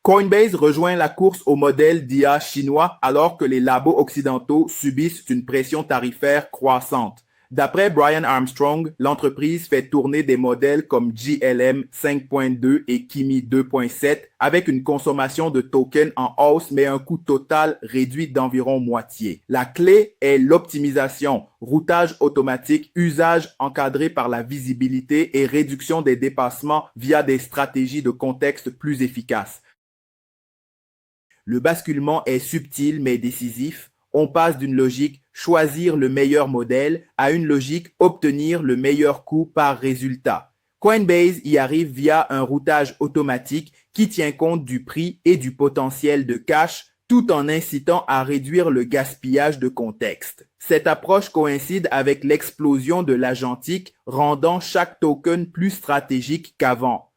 Coinbase rejoint la course au modèle d'IA chinois alors que les labos occidentaux subissent une pression tarifaire croissante. D'après Brian Armstrong, l'entreprise fait tourner des modèles comme GLM 5.2 et Kimi 2.7 avec une consommation de tokens en hausse mais un coût total réduit d'environ moitié. La clé est l'optimisation, routage automatique, usage encadré par la visibilité et réduction des dépassements via des stratégies de contexte plus efficaces. Le basculement est subtil mais décisif. On passe d'une logique choisir le meilleur modèle à une logique obtenir le meilleur coût par résultat. Coinbase y arrive via un routage automatique qui tient compte du prix et du potentiel de cash tout en incitant à réduire le gaspillage de contexte. Cette approche coïncide avec l'explosion de l'agentique, rendant chaque token plus stratégique qu'avant.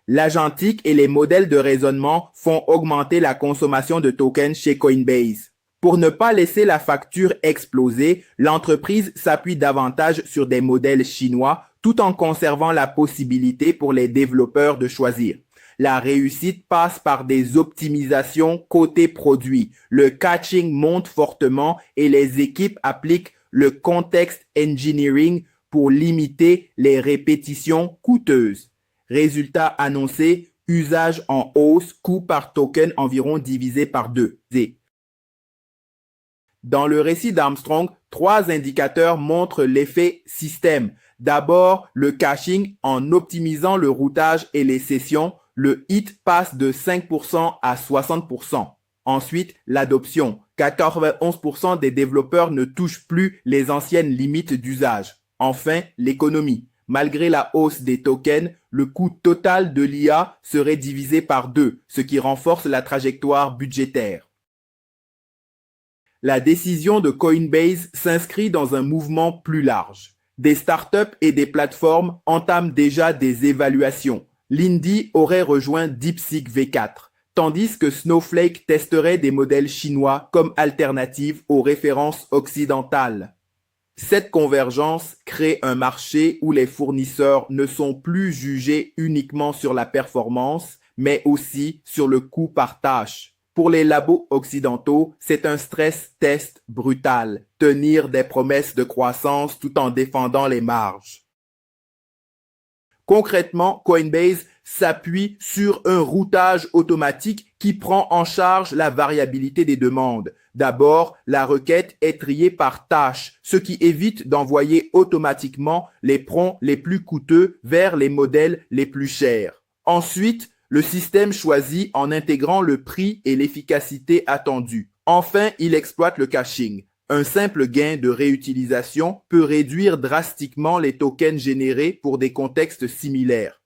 L'agentique et les modèles de raisonnement font augmenter la consommation de tokens chez Coinbase. Pour ne pas laisser la facture exploser, l'entreprise s'appuie davantage sur des modèles chinois tout en conservant la possibilité pour les développeurs de choisir. La réussite passe par des optimisations côté produit. Le catching monte fortement et les équipes appliquent le context engineering pour limiter les répétitions coûteuses. Résultat annoncé, usage en hausse, coût par token environ divisé par 2. Dans le récit d'Armstrong, 3 indicateurs montrent l'effet système. D'abord, le caching en optimisant le routage et les sessions, le hit passe de 5% à 60%. Ensuite, l'adoption. 91% des développeurs ne touchent plus les anciennes limites d'usage. Enfin, l'économie. Malgré la hausse des tokens, le coût total de l'IA serait divisé par 2, ce qui renforce la trajectoire budgétaire. La décision de Coinbase s'inscrit dans un mouvement plus large. Des startups et des plateformes entament déjà des évaluations. Lindy aurait rejoint DeepSeek V4, tandis que Snowflake testerait des modèles chinois comme alternative aux références occidentales. Cette convergence crée un marché où les fournisseurs ne sont plus jugés uniquement sur la performance, mais aussi sur le coût par tâche. Pour les labos occidentaux, c'est un stress test brutal, tenir des promesses de croissance tout en défendant les marges. Concrètement, Coinbase s'appuie sur un routage automatique qui prend en charge la variabilité des demandes. D'abord, la requête est triée par tâche, ce qui évite d'envoyer automatiquement les prompts les plus coûteux vers les modèles les plus chers. Ensuite, le système choisit en intégrant le prix et l'efficacité attendue. Enfin, il exploite le caching. Un simple gain de réutilisation peut réduire drastiquement les tokens générés pour des contextes similaires.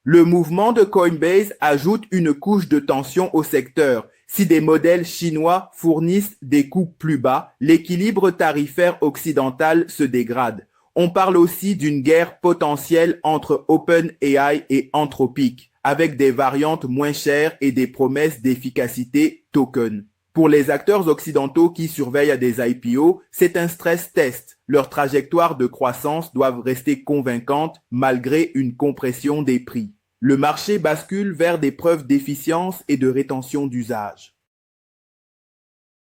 Le mouvement de Coinbase ajoute une couche de tension au secteur. Si des modèles chinois fournissent des coûts plus bas, l'équilibre tarifaire occidental se dégrade. On parle aussi d'une guerre potentielle entre OpenAI et Anthropic, avec des variantes moins chères et des promesses d'efficacité token. Pour les acteurs occidentaux qui surveillent des IPO, c'est un stress test. Leurs trajectoires de croissance doivent rester convaincantes malgré une compression des prix. Le marché bascule vers des preuves d'efficience et de rétention d'usage.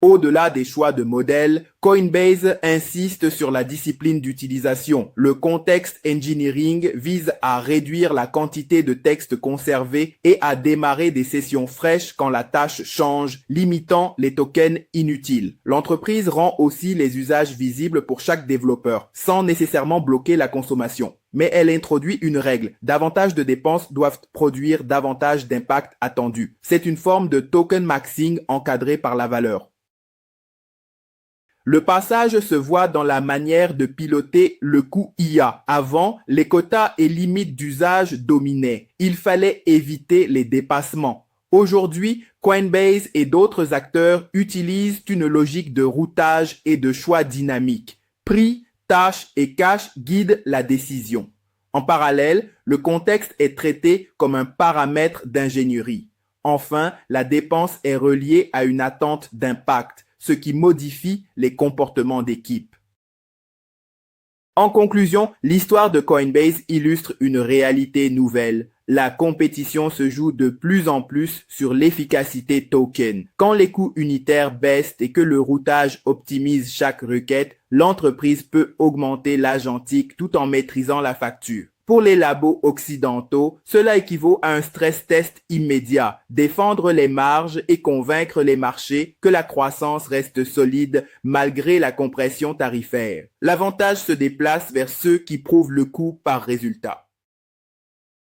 Au-delà des choix de modèles, Coinbase insiste sur la discipline d'utilisation. Le context engineering vise à réduire la quantité de texte conservé et à démarrer des sessions fraîches quand la tâche change, limitant les tokens inutiles. L'entreprise rend aussi les usages visibles pour chaque développeur, sans nécessairement bloquer la consommation. Mais elle introduit une règle. Davantage de dépenses doivent produire davantage d'impact attendu. C'est une forme de token maxing encadrée par la valeur. Le passage se voit dans la manière de piloter le coût IA. Avant, les quotas et limites d'usage dominaient. Il fallait éviter les dépassements. Aujourd'hui, Coinbase et d'autres acteurs utilisent une logique de routage et de choix dynamique. Prix, tâches et cash guident la décision. En parallèle, le contexte est traité comme un paramètre d'ingénierie. Enfin, la dépense est reliée à une attente d'impact, ce qui modifie les comportements d'équipe. En conclusion, l'histoire de Coinbase illustre une réalité nouvelle. La compétition se joue de plus en plus sur l'efficacité token. Quand les coûts unitaires baissent et que le routage optimise chaque requête, l'entreprise peut augmenter l'agentique tout en maîtrisant la facture. Pour les labos occidentaux, cela équivaut à un stress test immédiat, défendre les marges et convaincre les marchés que la croissance reste solide malgré la compression tarifaire. L'avantage se déplace vers ceux qui prouvent le coût par résultat.